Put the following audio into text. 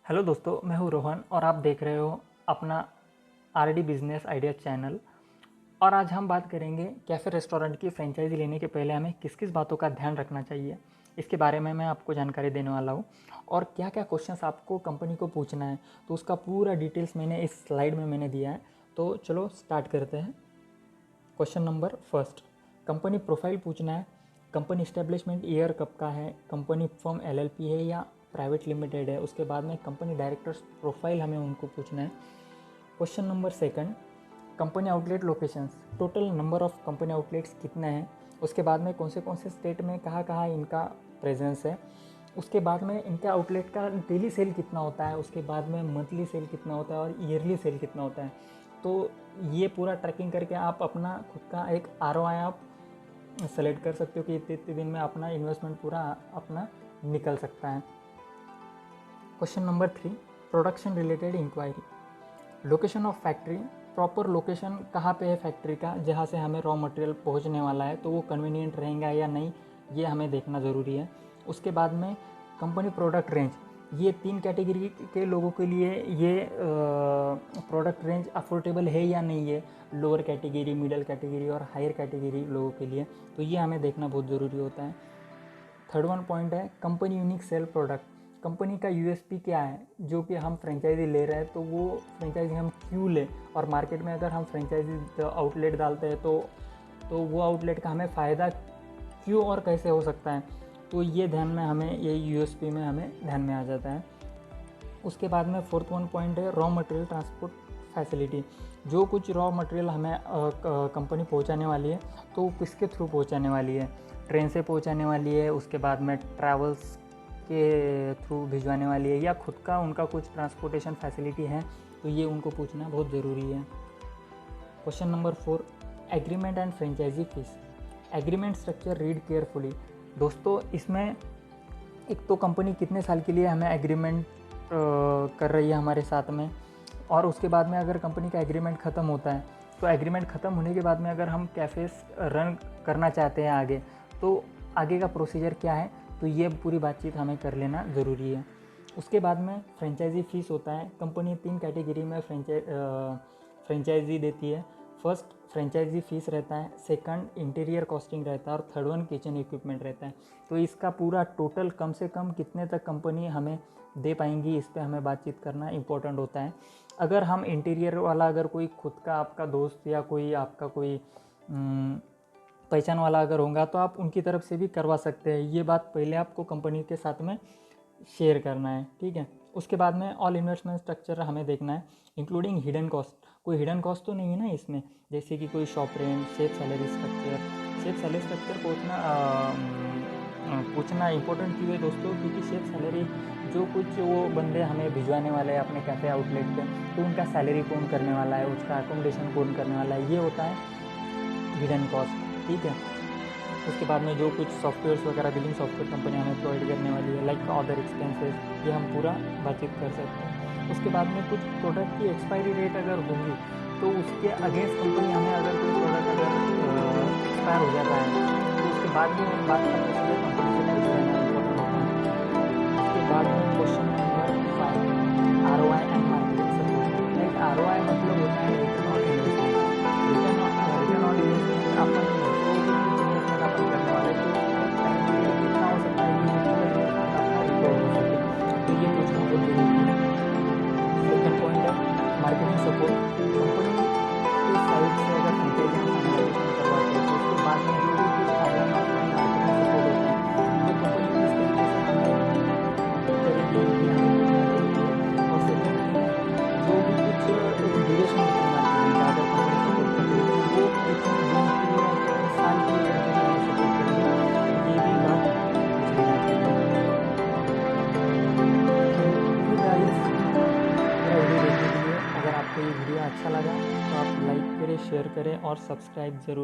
Hello दोस्तों, मैं हूं रोहन और आप देख रहे हो अपना आरडी बिजनेस आइडिया चैनल। और आज हम बात करेंगे कैफ़े रेस्टोरेंट की फ्रेंचाइजी लेने के पहले हमें किस किस बातों का ध्यान रखना चाहिए, इसके बारे में मैं आपको जानकारी देने वाला हूं। और क्या क्या क्वेश्चंस आपको कंपनी को पूछना है, तो उसका पूरा डिटेल्स मैंने इस स्लाइड में मैंने दिया है। तो चलो स्टार्ट करते हैं। Question number first, company profile पूछना है। कंपनी इस्टेब्लिशमेंट ईयर कब का है, कंपनी फर्म एलएलपी है या प्राइवेट लिमिटेड है। उसके बाद में कंपनी डायरेक्टर्स प्रोफाइल हमें उनको पूछना है। Question number second, company outlet locations, total number of company outlets कितने हैं। उसके बाद में कौन से स्टेट में कहाँ कहाँ इनका प्रेजेंस है। उसके बाद में इनके आउटलेट का डेली सेल कितना होता है, उसके बाद में मंथली सेल कितना होता है और ईयरली सेल कितना होता है। तो ये पूरा ट्रैकिंग करके आप अपना खुद का एक आरओआई आप सेलेक्ट कर सकते हो कि इतने इतने दिन में अपना इन्वेस्टमेंट पूरा अपना निकल सकता है। Question number 3, production related inquiry, location of factory, proper location कहाँ पे है फैक्ट्री का, जहाँ से हमें रॉ मटेरियल पहुँचने वाला है, तो वो कन्वीनियंट रहेगा या नहीं, ये हमें देखना ज़रूरी है। उसके बाद में कंपनी प्रोडक्ट रेंज, ये 3 कैटेगरी के लोगों के लिए ये प्रोडक्ट रेंज अफोर्डेबल है या नहीं है, लोअर कैटेगरी, मिडिल कैटेगरी और हायर कैटेगरी लोगों के लिए, तो ये हमें देखना बहुत ज़रूरी होता है। थर्ड वन पॉइंट है company unique sale product, company का यूएसपी क्या है, जो कि हम फ्रेंचाइजी ले रहे हैं तो वो फ्रेंचाइजी हम क्यों लें, और मार्केट में अगर हम फ्रेंचाइजी आउटलेट डालते हैं तो वो आउटलेट का हमें फ़ायदा क्यों और कैसे हो सकता है। तो ये ध्यान में हमें, ये यूएसपी में हमें ध्यान में आ जाता है। उसके बाद में फोर्थ वन पॉइंट है रॉ मटेरियल ट्रांसपोर्ट फैसिलिटी, जो कुछ रॉ मटेरियल हमें कंपनी पहुंचाने वाली है तो किसके थ्रू पहुंचाने वाली है, ट्रेन से पहुंचाने वाली है, उसके बाद में ट्रैवल्स के थ्रू भिजवाने वाली है, या खुद का उनका कुछ ट्रांसपोर्टेशन फैसिलिटी है, तो ये उनको पूछना बहुत ज़रूरी है। Question number 4, agreement and franchisee fees, agreement structure read carefully. दोस्तों, इसमें एक तो कंपनी कितने साल के लिए हमें एग्रीमेंट कर रही है हमारे साथ में, और उसके बाद में अगर कंपनी का एग्रीमेंट ख़त्म होता है तो एग्रीमेंट ख़त्म होने के बाद में अगर हम कैफ़ेस रन करना चाहते हैं आगे, तो आगे का प्रोसीजर क्या है, तो ये पूरी बातचीत हमें कर लेना ज़रूरी है। उसके बाद में फ्रेंचाइजी फ़ीस होता है। कंपनी 3 कैटेगरी में फ्रेंचाइजी देती है। फर्स्ट फ्रेंचाइजी फ़ीस रहता है, सेकंड इंटीरियर कॉस्टिंग रहता है और थर्ड वन किचन इक्विपमेंट रहता है। तो इसका पूरा टोटल कम से कम कितने तक कंपनी हमें दे पाएंगी, इस पे हमें बातचीत करना इंपॉर्टेंट होता है। अगर हम इंटीरियर वाला, अगर कोई खुद का आपका दोस्त या कोई आपका कोई पहचान वाला अगर होगा तो आप उनकी तरफ से भी करवा सकते हैं। ये बात पहले आपको कंपनी के साथ में शेयर करना है, ठीक है। उसके बाद में ऑल इन्वेस्टमेंट स्ट्रक्चर हमें देखना है, इंक्लूडिंग हिडन कॉस्ट। कोई हिडन कॉस्ट तो नहीं है ना इसमें, जैसे कि कोई shop rent, chef salary structure. Chef salary structure पूछना इंपॉर्टेंट क्यों है दोस्तों, क्योंकि शेफ सैलरी जो कुछ वो बंदे हमें भिजवाने वाले हैं अपने कैफ़े आउटलेट पे, तो उनका सैलरी कौन करने वाला है, उसका अकोमोडेशन कौन करने वाला है, ये होता है हिडन कॉस्ट, ठीक है। उसके बाद में जो कुछ सॉफ्टवेयर्स वगैरह, बिलिंग सॉफ्टवेयर कंपनी हमें प्रोवाइड करने वाली है, लाइक अदर एक्सपेंसेस, ये हम पूरा बातचीत कर सकते हैं। उसके बाद में कुछ प्रोडक्ट की एक्सपायरी डेट अगर होगी तो उसके अगेंस्ट कंपनी हमें, अगर कोई प्रोडक्ट अगर एक्सपायर हो जाता है तो उसके बाद भी हम बात कर सकते हैं, कंपनी से पूछ लेना इंपॉर्टेंट होता है। उसके बाद में question number 5, ROI and marketing support. Like ROI मतलब होता है return on investment. Return on investment अपन अपन करने वाले, तो टाइम पीरियड कितना हो सकता है कि पूरा इन्वेस्टमेंट अपना रिकवर हो सके, तो ये पूछना बहुत जरूरी है। सेकंड पॉइंट है मार्केटिंग सपोर्ट। कंपनी के साइड से अगर फ्रेंचाइजी हम फाइनलाइजेशन करवाते हैं तो उसके बाद में जो भी कुछ ऑनलाइन ऑफलाइन मार्केटिंग सपोर्ट होता है, तो कंपनी किस तरीके से हमें करेगी, ये हमें पूछना जरूरी है। और सेकंड थिंग, जो भी कुछ ड्यूरेशन होता है मार्केटिंग का, अगर कंपनी सपोर्ट कर रही है तो वो कितने दिन के लिए और कितने साल के लिए कंपनी हमें सपोर्ट करेगी, तो ये भी बात पूछ लेना चाहिए। थैंक यू गाइस मेरा वीडियो देखने के लिए। अगर आपको ये वीडियो अच्छा लगा तो आप लाइक करें, शेयर करें और सब्सक्राइब ज़रूर